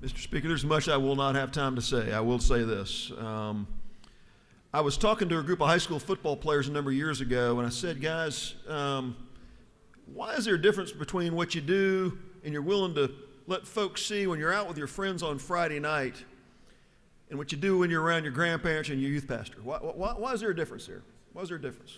Mr. Speaker, there's much I will not have time to say. I will say this. I was talking to a group of high school football players a number of years ago, and I said, guys, why is there a difference between what you do and you're willing to let folks see when you're out with your friends on Friday night and what you do when you're around your grandparents and your youth pastor? Why is there a difference there? Why is there a difference?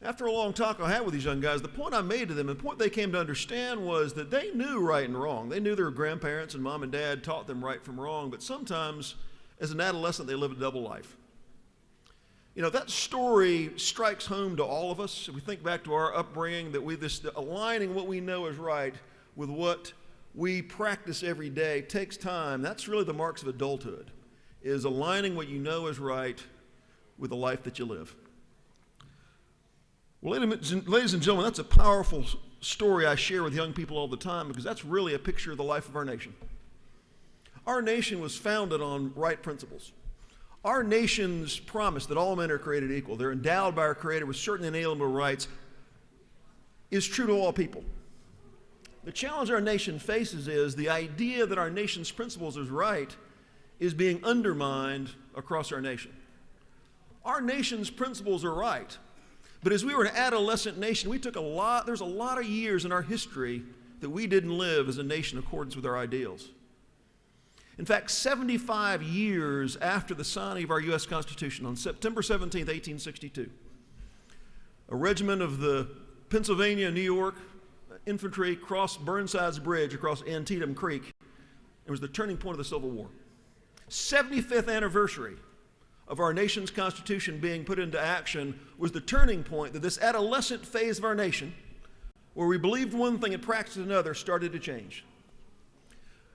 After a long talk I had with these young guys, the point I made to them, and the point they came to understand was that they knew right and wrong. They knew their grandparents and mom and dad taught them right from wrong, but sometimes as an adolescent they live a double life. You know, that story strikes home to all of us. If we think back to our upbringing, that this aligning what we know is right with what we practice every day takes time. That's really the marks of adulthood, is aligning what you know is right with the life that you live. Well, ladies and gentlemen, that's a powerful story I share with young people all the time, because that's really a picture of the life of our nation. Our nation was founded on right principles. Our nation's promise that all men are created equal, they're endowed by our Creator with certain inalienable rights, is true to all people. The challenge our nation faces is the idea that our nation's principles is right is being undermined across our nation. Our nation's principles are right. But as we were an adolescent nation, there's a lot of years in our history that we didn't live as a nation in accordance with our ideals. In fact, 75 years after the signing of our U.S. Constitution on September 17, 1862, a regiment of the Pennsylvania and New York infantry crossed Burnside's Bridge across Antietam Creek. It was the turning point of the Civil War. 75th anniversary of our nation's Constitution being put into action was the turning point that this adolescent phase of our nation, where we believed one thing and practiced another, started to change.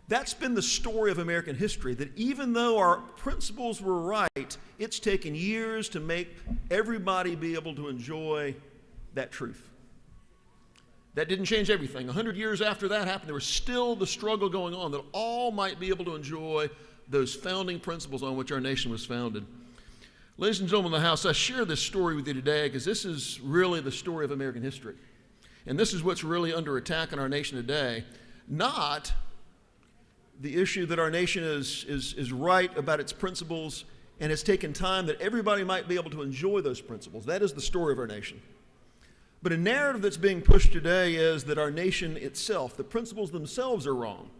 That's been the story of American history, that even though our principles were right, it's taken years to make everybody be able to enjoy that truth. That didn't change everything. 100 years after that happened, there was still the struggle going on that all might be able to enjoy those founding principles on which our nation was founded. Ladies and gentlemen of the House, I share this story with you today because this is really the story of American history. And this is what's really under attack in our nation today. Not the issue that our nation is right about its principles and has taken time that everybody might be able to enjoy those principles. That is the story of our nation. But a narrative that's being pushed today is that our nation itself, the principles themselves are wrong.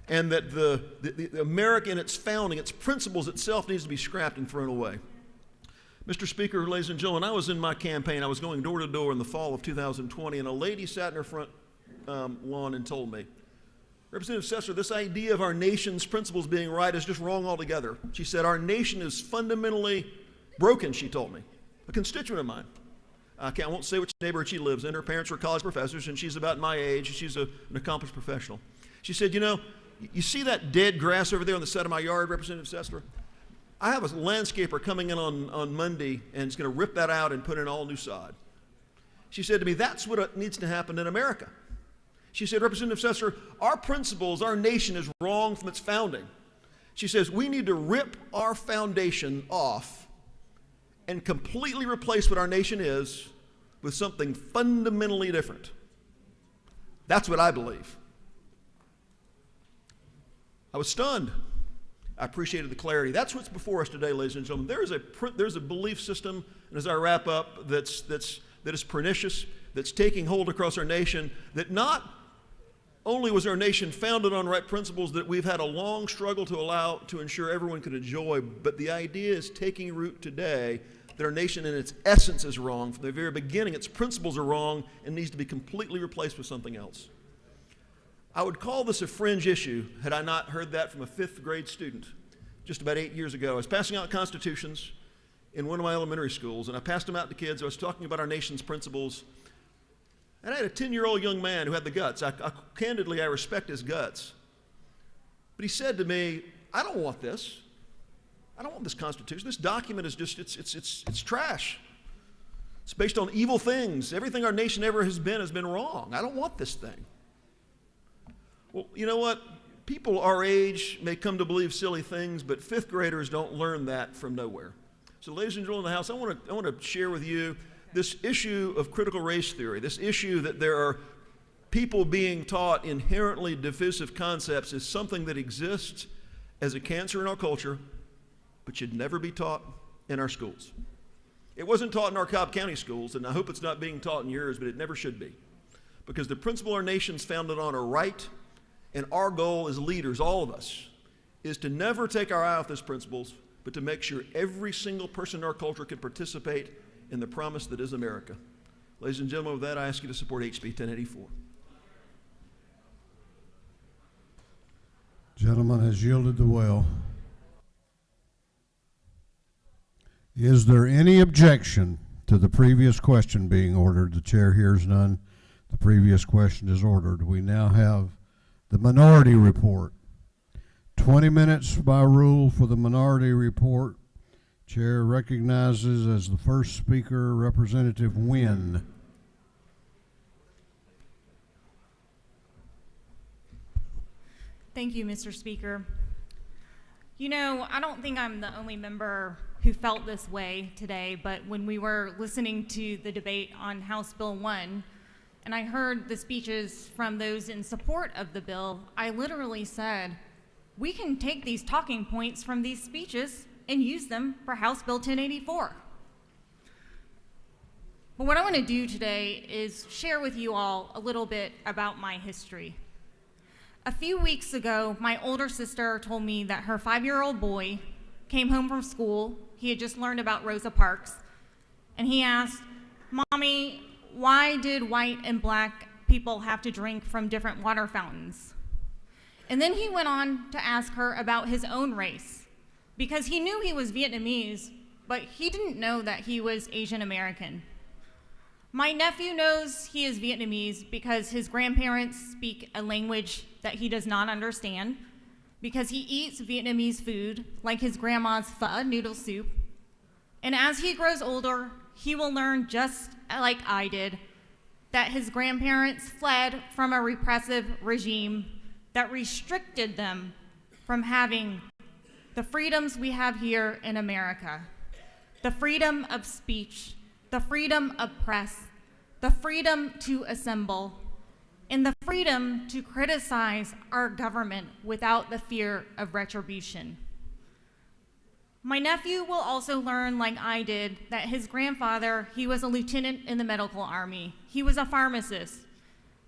And that the America in its founding, its principles itself needs to be scrapped and thrown away. Mr. Speaker, ladies and gentlemen, I was in my campaign. I was going door to door in the fall of 2020, and a lady sat in her front lawn and told me, Representative Sessler, this idea of our nation's principles being right is just wrong altogether. She said, our nation is fundamentally broken, she told me. A constituent of mine. I won't say which neighborhood she lives in. Her parents were college professors, and she's about my age. She's an accomplished professional. She said, you know, you see that dead grass over there on the side of my yard, Representative Sessler? I have a landscaper coming in on Monday, and is going to rip that out and put in all new sod. She said to me, that's what needs to happen in America. She said, Representative Sessler, our principles, our nation is wrong from its founding. She says, we need to rip our foundation off and completely replace what our nation is with something fundamentally different. That's what I believe. I was stunned. I appreciated the clarity. That's what's before us today, ladies and gentlemen. There's a belief system, and as I wrap up, that is pernicious, that's taking hold across our nation, that not only was our nation founded on right principles that we've had a long struggle to ensure everyone could enjoy, but the idea is taking root today that our nation in its essence is wrong. From the very beginning, its principles are wrong and needs to be completely replaced with something else. I would call this a fringe issue had I not heard that from a 5th grade student just about 8 years ago. I was passing out constitutions in one of my elementary schools, and I passed them out to kids. I was talking about our nation's principles, and I had a 10-year-old young man who had the guts. Candidly, I respect his guts. But he said to me, I don't want this. I don't want this Constitution. This document is just, it's trash. It's based on evil things. Everything our nation ever has been wrong. I don't want this thing. Well, you know what? People our age may come to believe silly things, but 5th graders don't learn that from nowhere. So ladies and gentlemen in the House, I want to share with you this issue of critical race theory, this issue that there are people being taught inherently divisive concepts is something that exists as a cancer in our culture, but should never be taught in our schools. It wasn't taught in our Cobb County schools, and I hope it's not being taught in yours, but it never should be. Because the principle our nation's founded on are right, and our goal as leaders, all of us, is to never take our eye off those principles, but to make sure every single person in our culture can participate in the promise that is America. Ladies and gentlemen, with that, I ask you to support HB 1084. Gentleman has yielded the well. Is there any objection to the previous question being ordered? The chair hears none. The previous question is ordered. We now have the minority report. 20 minutes by rule for the minority report. Chair recognizes as the first speaker Representative Wynn. Thank you, Mr. Speaker. You know, I don't think I'm the only member who felt this way today, but when we were listening to the debate on House Bill 1, and I heard the speeches from those in support of the bill, I literally said, we can take these talking points from these speeches and use them for House Bill 1084. But what I want to do today is share with you all a little bit about my history. A few weeks ago, my older sister told me that her 5-year-old boy came home from school. He had just learned about Rosa Parks, and he asked, "Mommy, why did white and black people have to drink from different water fountains?" And then he went on to ask her about his own race, because he knew he was Vietnamese, but he didn't know that he was Asian American. My nephew knows he is Vietnamese because his grandparents speak a language that he does not understand, because he eats Vietnamese food like his grandma's pho noodle soup. And as he grows older, he will learn, just like I did, that his grandparents fled from a repressive regime that restricted them from having the freedoms we have here in America: the freedom of speech, the freedom of press, the freedom to assemble, and the freedom to criticize our government without the fear of retribution. My nephew will also learn, like I did, that his grandfather, he was a lieutenant in the medical army. He was a pharmacist.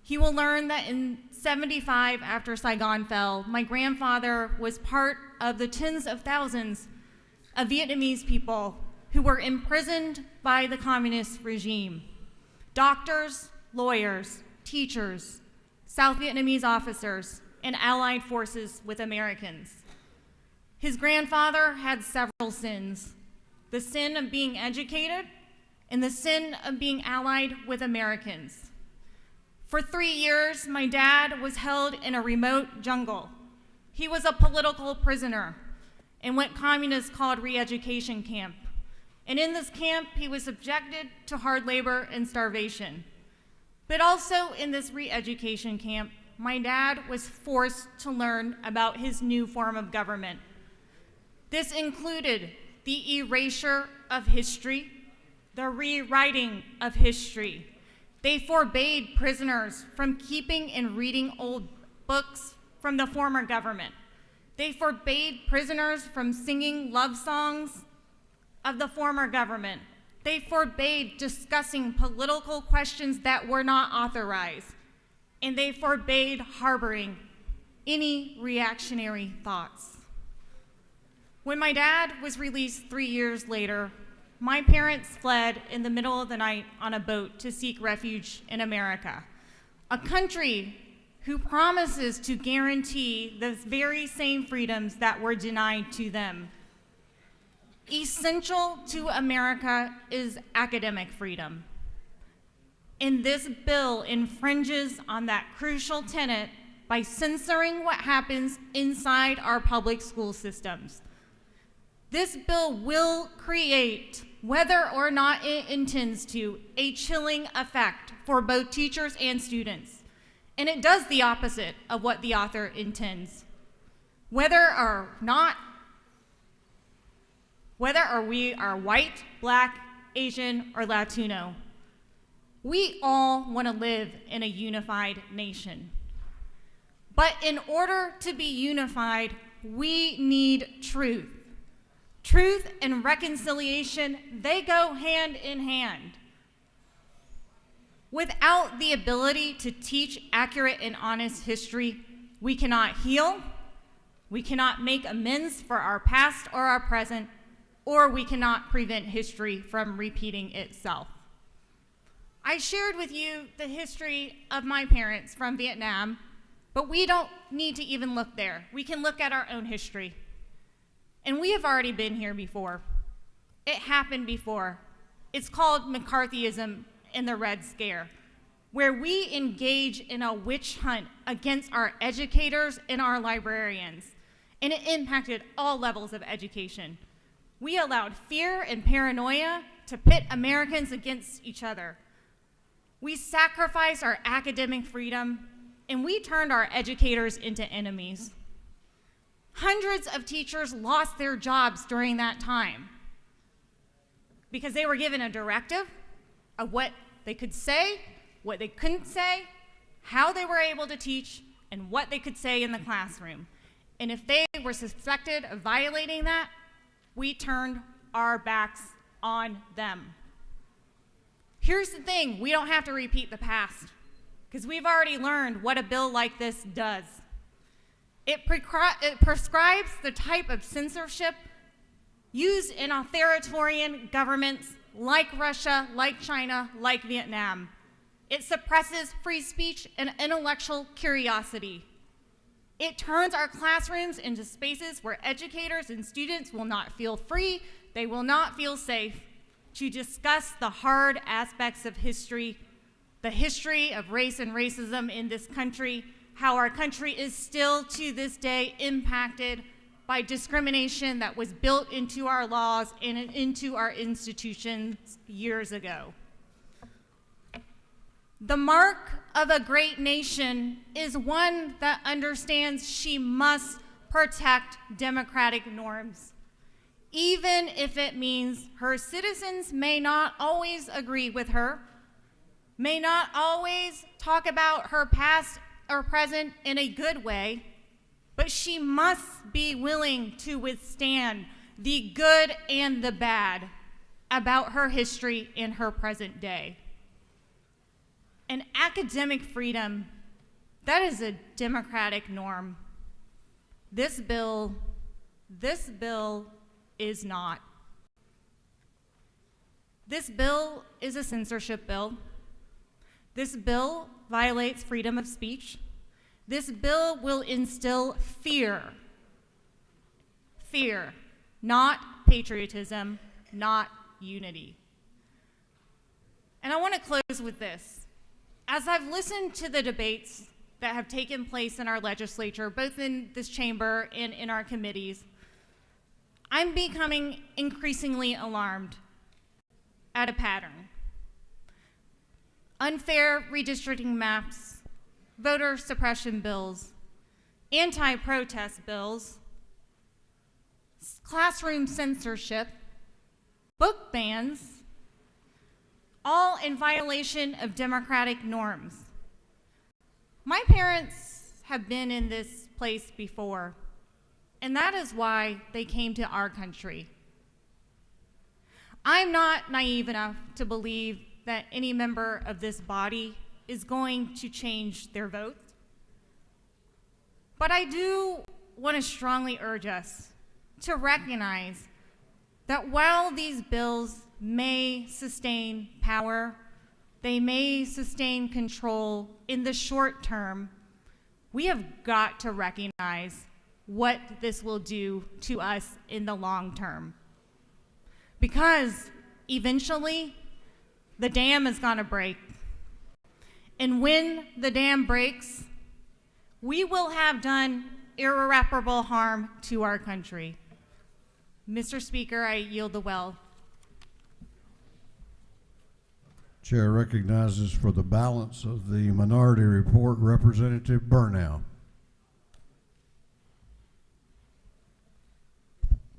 He will learn that in 75, after Saigon fell, my grandfather was part of the tens of thousands of Vietnamese people who were imprisoned by the communist regime. Doctors, lawyers, teachers, South Vietnamese officers, and allied forces with Americans. His grandfather had several sins: the sin of being educated and the sin of being allied with Americans. For 3 years, my dad was held in a remote jungle. He was a political prisoner in what communists called re-education camp. And in this camp, he was subjected to hard labor and starvation. But also in this re-education camp, my dad was forced to learn about his new form of government. This included the erasure of history, the rewriting of history. They forbade prisoners from keeping and reading old books from the former government. They forbade prisoners from singing love songs of the former government. They forbade discussing political questions that were not authorized. And they forbade harboring any reactionary thoughts. When my dad was released 3 years later, my parents fled in the middle of the night on a boat to seek refuge in America, a country who promises to guarantee the very same freedoms that were denied to them. Essential to America is academic freedom. And this bill infringes on that crucial tenet by censoring what happens inside our public school systems. This bill will create, whether or not it intends to, a chilling effect for both teachers and students. And it does the opposite of what the author intends. Whether we are white, black, Asian, or Latino, We all want to live in a unified nation. But in order to be unified, we need truth. Truth and reconciliation, they go hand in hand. Without the ability to teach accurate and honest history, we cannot heal, we cannot make amends for our past or our present, or we cannot prevent history from repeating itself. I shared with you the history of my parents from Vietnam, but we don't need to even look there. We can look at our own history. And we have already been here before. It happened before. It's called McCarthyism and the Red Scare, where we engage in a witch hunt against our educators and our librarians. And it impacted all levels of education. We allowed fear and paranoia to pit Americans against each other. We sacrificed our academic freedom, and we turned our educators into enemies. Hundreds of teachers lost their jobs during that time because they were given a directive of what they could say, what they couldn't say, how they were able to teach, and what they could say in the classroom. And if they were suspected of violating that, we turned our backs on them. Here's the thing, we don't have to repeat the past because we've already learned what a bill like this does. It prescribes the type of censorship used in authoritarian governments like Russia, like China, like Vietnam. It suppresses free speech and intellectual curiosity. It turns our classrooms into spaces where educators and students will not feel free, they will not feel safe to discuss the hard aspects of history, the history of race and racism in this country, how our country is still to this day impacted by discrimination that was built into our laws and into our institutions years ago. The mark of a great nation is one that understands she must protect democratic norms, even if it means her citizens may not always agree with her, may not always talk about her past or present in a good way, but she must be willing to withstand the good and the bad about her history in her present day. And academic freedom, that is a democratic norm. This bill is not. This bill is a censorship bill. This bill violates freedom of speech. This bill will instill fear. Fear, not patriotism, not unity. And I want to close with this. As I've listened to the debates that have taken place in our legislature, both in this chamber and in our committees, I'm becoming increasingly alarmed at a pattern. Unfair redistricting maps, voter suppression bills, anti-protest bills, classroom censorship, book bans, all in violation of democratic norms. My parents have been in this place before, and that is why they came to our country. I'm not naive enough to believe that any member of this body is going to change their vote. But I do want to strongly urge us to recognize that while these bills may sustain power, they may sustain control in the short term, we have got to recognize what this will do to us in the long term. Because eventually, the dam is going to break. And when the dam breaks, we will have done irreparable harm to our country. Mr. Speaker, I yield the well. Chair recognizes for the balance of the minority report, Representative Burnow.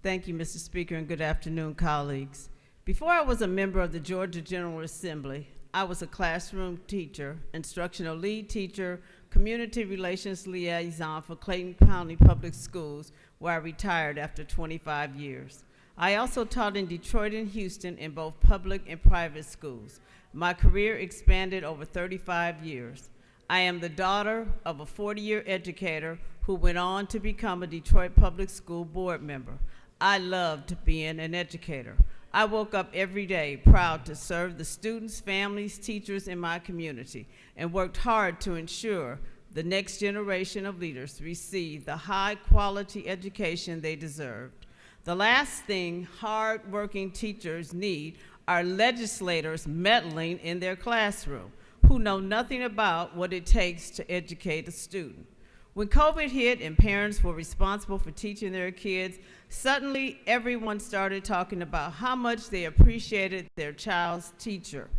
Thank you, Mr. Speaker, and good afternoon, colleagues. Before I was a member of the Georgia General Assembly, I was a classroom teacher, instructional lead teacher, community relations liaison for Clayton County Public Schools, where I retired after 25 years. I also taught in Detroit and Houston in both public and private schools. My career expanded over 35 years. I am the daughter of a 40-year educator who went on to become a Detroit Public School board member. I loved being an educator. I woke up every day proud to serve the students, families, teachers in my community, and worked hard to ensure the next generation of leaders receive the high-quality education they deserved. The last thing hard-working teachers need are legislators meddling in their classroom who know nothing about what it takes to educate a student. When COVID hit and parents were responsible for teaching their kids, suddenly everyone started talking about how much they appreciated their child's teacher.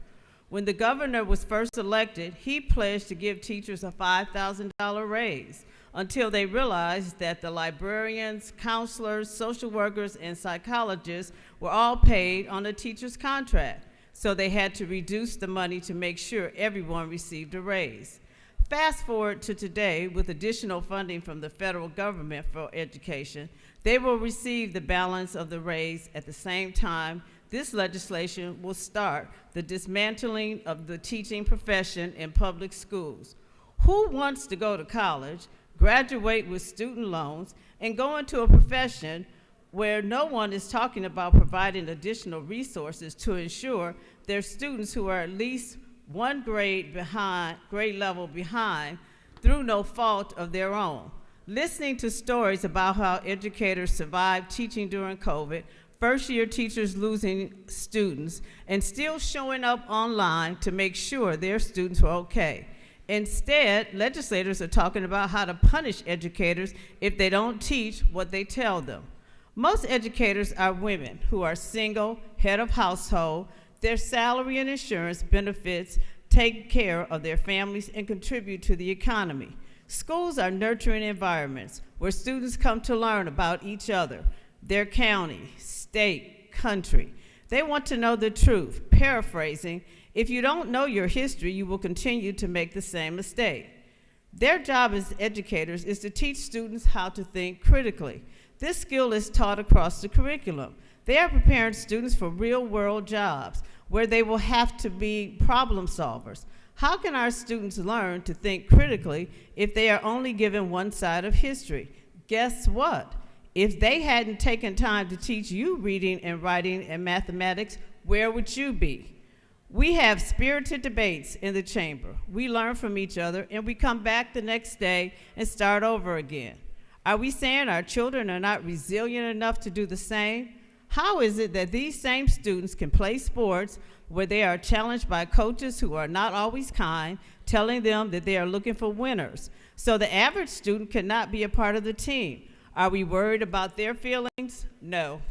When the governor was first elected, he pledged to give teachers a $5,000 raise until they realized that the librarians, counselors, social workers, and psychologists were all paid on a teacher's contract. So they had to reduce the money to make sure everyone received a raise. Fast forward to today, with additional funding from the federal government for education, they will receive the balance of the raise. At the same time, this legislation will start the dismantling of the teaching profession in public schools. Who wants to go to college, graduate with student loans, and go into a profession where no one is talking about providing additional resources to ensure their students who are at least one grade level behind through no fault of their own? Listening to stories about how educators survived teaching during COVID, first-year teachers losing students, and still showing up online to make sure their students were okay. Instead, legislators are talking about how to punish educators if they don't teach what they tell them. Most educators are women who are single, head of household. Their salary and insurance benefits take care of their families and contribute to the economy. Schools are nurturing environments where students come to learn about each other, their county, state, country. They want to know the truth. Paraphrasing, if you don't know your history, you will continue to make the same mistake. Their job as educators is to teach students how to think critically. This skill is taught across the curriculum. They are preparing students for real-world jobs where they will have to be problem solvers. How can our students learn to think critically if they are only given one side of history? Guess what? If they hadn't taken time to teach you reading and writing and mathematics, where would you be? We have spirited debates in the chamber. We learn from each other, and we come back the next day and start over again. Are we saying our children are not resilient enough to do the same? How is it that these same students can play sports where they are challenged by coaches who are not always kind, telling them that they are looking for winners, so the average student cannot be a part of the team? Are we worried about their feelings? No.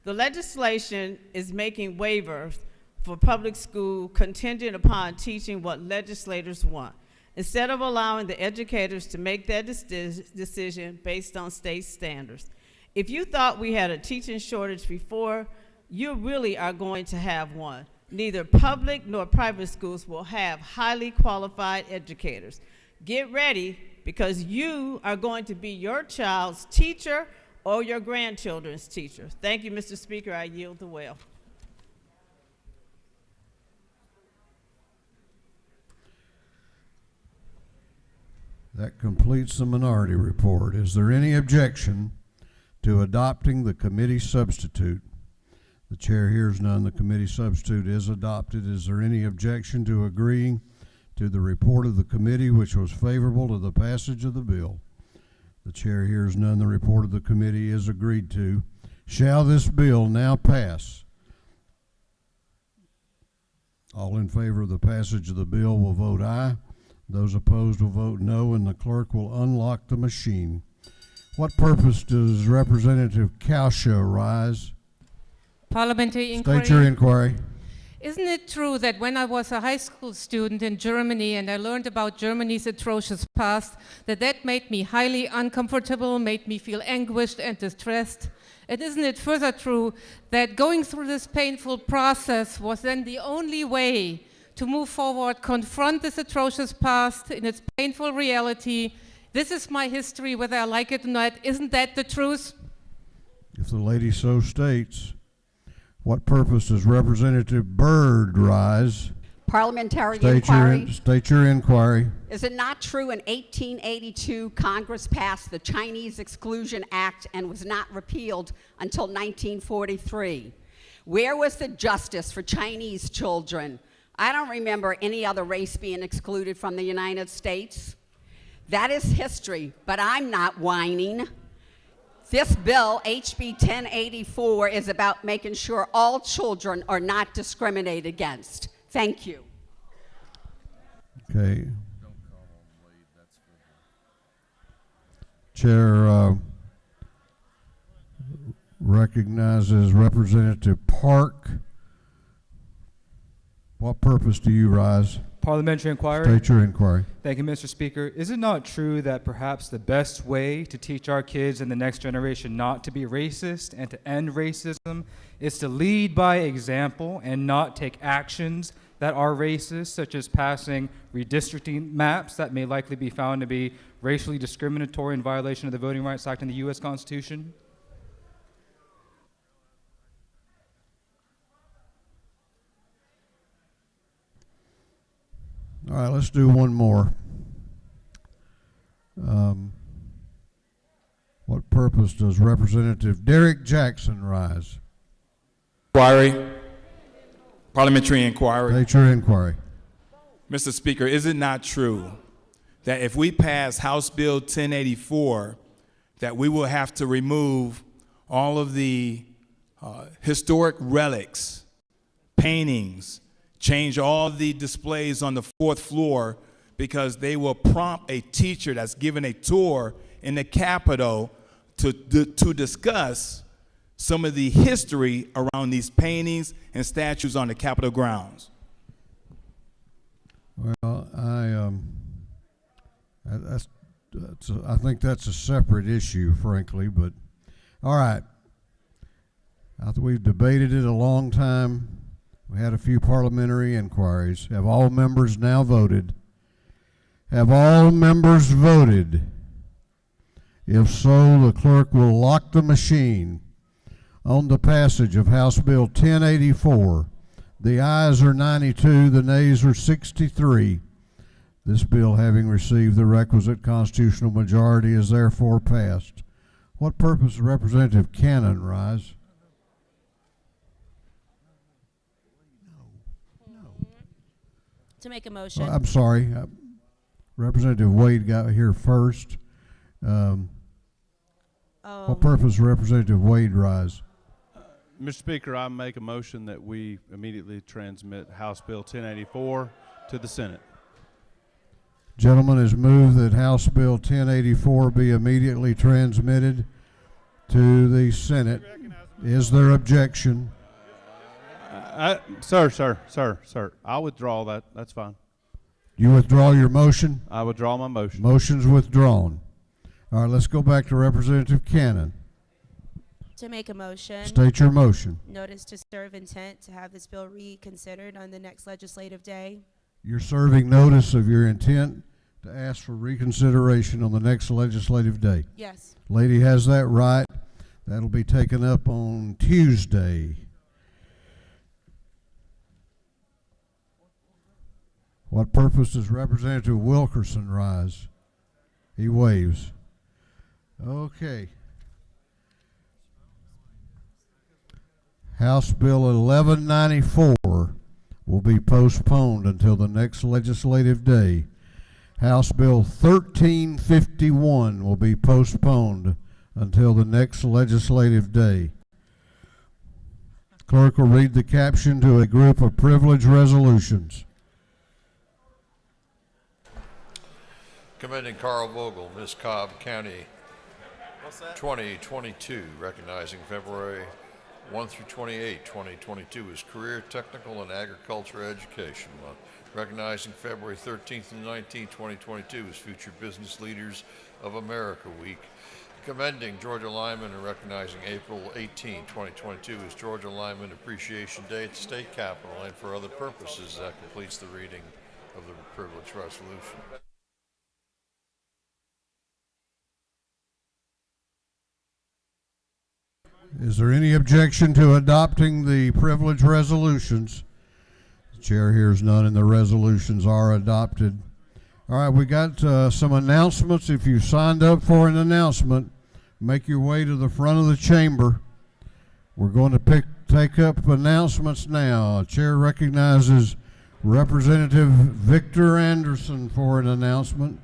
The legislation is making waivers for public school contingent upon teaching what legislators want, instead of allowing the educators to make that decision based on state standards. If you thought we had a teaching shortage before, you really are going to have one. Neither public nor private schools will have highly qualified educators. Get ready, because you are going to be your child's teacher or your grandchildren's teacher. Thank you, Mr. Speaker. I yield the well. That completes the minority report. Is there any objection to adopting the committee substitute? The chair hears none. The committee substitute is adopted. Is there any objection to agreeing to the report of the committee, which was favorable to the passage of the bill? The chair hears none. The report of the committee is agreed to. Shall this bill now pass? All in favor of the passage of the bill will vote aye. Those opposed will vote no, and the clerk will unlock the machine. What purpose does Representative Cowshaw rise? Parliamentary inquiry. State your inquiry. Isn't it true that when I was a high school student in Germany and I learned about Germany's atrocious past, that made me highly uncomfortable, made me feel anguished and distressed? And isn't it further true that going through this painful process was then the only way to move forward, confront this atrocious past in its painful reality? This is my history, whether I like it or not. Isn't that the truth? If the lady so states, what purpose does Representative Byrd rise? Parliamentary State your inquiry. Is it not true in 1882 Congress passed the Chinese Exclusion Act and was not repealed until 1943? Where was the justice for Chinese children? I don't remember any other race being excluded from the United States. That is history, but I'm not whining. This bill, HB 1084, is about making sure all children are not discriminated against. Thank you. Okay. Chair recognizes Representative Park. What purpose do you rise? Parliamentary inquiry. State your inquiry. Thank you, Mr. Speaker. Is it not true that perhaps the best way to teach our kids and the next generation not to be racist and to end racism is to lead by example and not take actions that are racist, such as passing redistricting maps that may likely be found to be racially discriminatory in violation of the Voting Rights Act and the U.S. Constitution? All right, let's do one more. What purpose does Representative Derrick Jackson rise? Inquiry. Parliamentary inquiry. State your inquiry. Mr. Speaker, is it not true that if we pass House Bill 1084, that we will have to remove all of the historic relics, paintings, change all the displays on the fourth floor because they will prompt a teacher that's given a tour in the Capitol to discuss some of the history around these paintings and statues on the Capitol grounds? Well, I think that's a separate issue, frankly, but all right. We've debated it a long time. We had a few parliamentary inquiries. Have all members now voted? Have all members voted? If so, the clerk will lock the machine on the passage of House Bill 1084. The ayes are 92, the nays are 63. This bill, having received the requisite constitutional majority, is therefore passed. What purpose does Representative Cannon rise? To make a motion. I'm sorry. Representative Wade got here first. What purpose does Representative Wade rise? Mr. Speaker, I make a motion that we immediately transmit House Bill 1084 to the Senate. Gentleman has moved that House Bill 1084 be immediately transmitted to the Senate. Is there objection? Sir, I'll withdraw that. That's fine. You withdraw your motion? I withdraw my motion. Motion's withdrawn. All right, let's go back to Representative Cannon. To make a motion. State your motion. Notice to serve intent to have this bill reconsidered on the next legislative day. You're serving notice of your intent to ask for reconsideration on the next legislative day. Yes. Lady has that right. That'll be taken up on Tuesday. What purpose does Representative Wilkerson rise? He waves. Okay. House Bill 1194 will be postponed until the next legislative day. House Bill 1351 will be postponed until the next legislative day. Clerk will read the caption to a group of privilege resolutions. Commending Carl Vogel, Miss Cobb County 2022, recognizing February 1 through 28, 2022 is Career Technical and Agriculture Education Month. Recognizing February 13th and 19th, 2022 is Future Business Leaders of America Week. commending Georgia Linemen and recognizing April 18, 2022 as Georgia Lineman Appreciation Day at the State Capitol, and for other purposes. That completes the reading of the privilege resolution. Is there any objection to adopting the privilege resolutions? The chair hears none, and the resolutions are adopted. All right, we got some announcements. If you signed up for an announcement, make your way to the front of the chamber. We're going to take up announcements now. Chair recognizes Representative Victor Anderson for an announcement.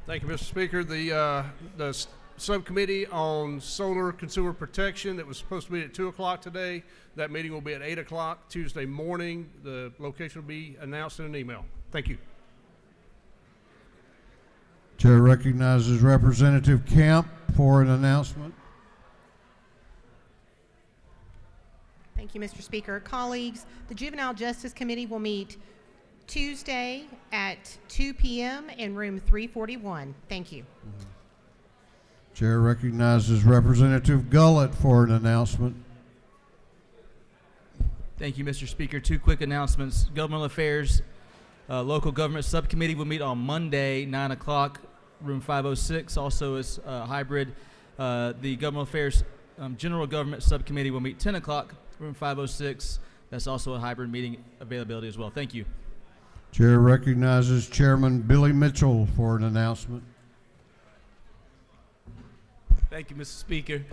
Thank you, Mr. Speaker. The subcommittee on solar consumer protection that was supposed to be at 2 o'clock today, that meeting will be at 8 o'clock Tuesday morning. The location will be announced in an email. Thank you. Chair recognizes Representative Camp for an announcement. Thank you, Mr. Speaker. Colleagues, the Juvenile Justice Committee will meet Tuesday at 2 p.m. in room 341. Thank you. Chair recognizes Representative Gullett for an announcement. Thank you, Mr. Speaker. Two quick announcements. Governmental Affairs Local Government Subcommittee will meet on Monday, 9 o'clock, room 506. Also, as hybrid, the Governmental Affairs General Government Subcommittee will meet 10 o'clock, room 506. That's also a hybrid meeting availability as well. Thank you. Chair recognizes Chairman Billy Mitchell for an announcement. Thank you, Mr. Speaker.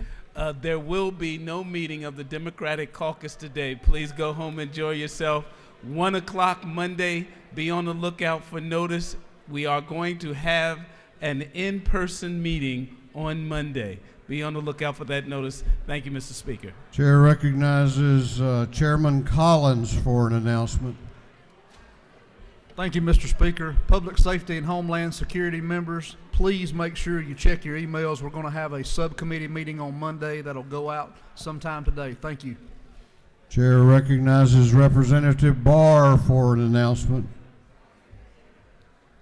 There will be no meeting of the Democratic Caucus today. Please go home, enjoy yourself. 1 o'clock Monday, be on the lookout for notice. We are going to have an in-person meeting on Monday. Be on the lookout for that notice. Thank you, Mr. Speaker. Chair recognizes Chairman Collins for an announcement. Thank you, Mr. Speaker. Public Safety and Homeland Security members, please make sure you check your emails. We're going to have a subcommittee meeting on Monday that'll go out sometime today. Thank you. Chair recognizes Representative Barr for an announcement.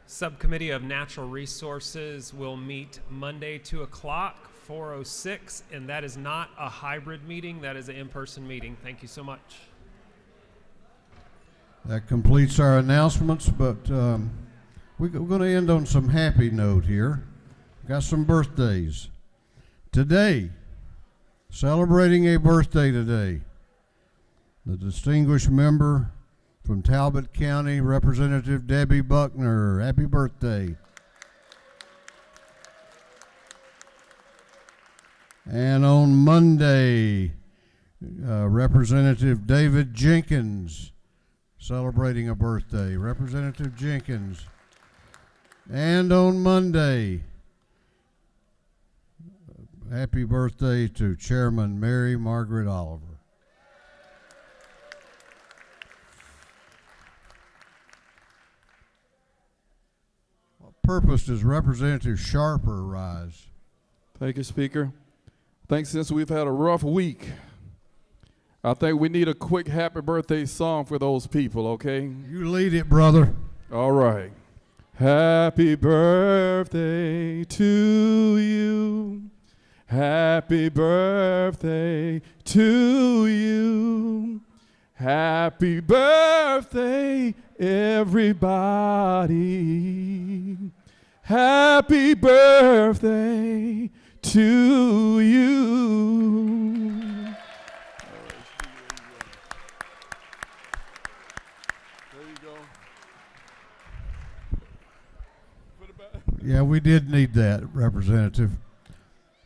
Subcommittee of Natural Resources will meet Monday, 2 o'clock, 406, and that is not a hybrid meeting. That is an in-person meeting. Thank you so much. That completes our announcements, but we're going to end on some happy note here. Got some birthdays. Today, celebrating a birthday today, the distinguished member from Talbot County, Representative Debbie Buckner. Happy birthday. And on Monday, Representative David Jenkins, celebrating a birthday. Representative Jenkins. And on Monday, happy birthday to Chairman Mary Margaret Oliver. What purpose does Representative Sharper rise? Thank you, Speaker. I think since we've had a rough week, I think we need a quick happy birthday song for those people, okay? You lead it, brother. All right. Happy birthday to you. Happy birthday to you. Happy birthday, everybody. Happy birthday to you. Yeah, we did need that, Representative.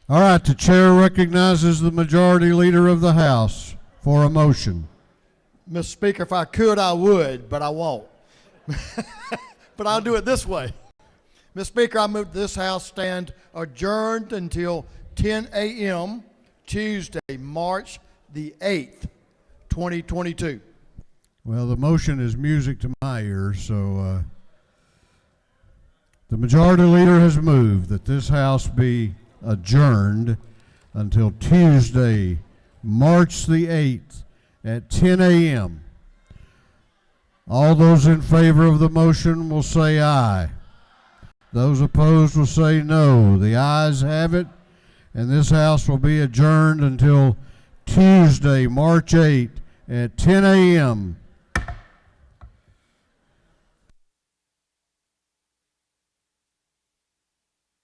All right, the chair recognizes the majority leader of the House for a motion. Mr. Speaker, if I could, I would, but I won't. But I'll do it this way. Mr. Speaker, I move this House stand adjourned until 10 a.m. Tuesday, March the 8th, 2022. Well, the motion is music to my ears, so the majority leader has moved that this House be adjourned until Tuesday, March the 8th at 10 a.m. All those in favor of the motion will say aye. Those opposed will say no. The ayes have it, and this House will be adjourned until Tuesday, March 8 at 10 a.m.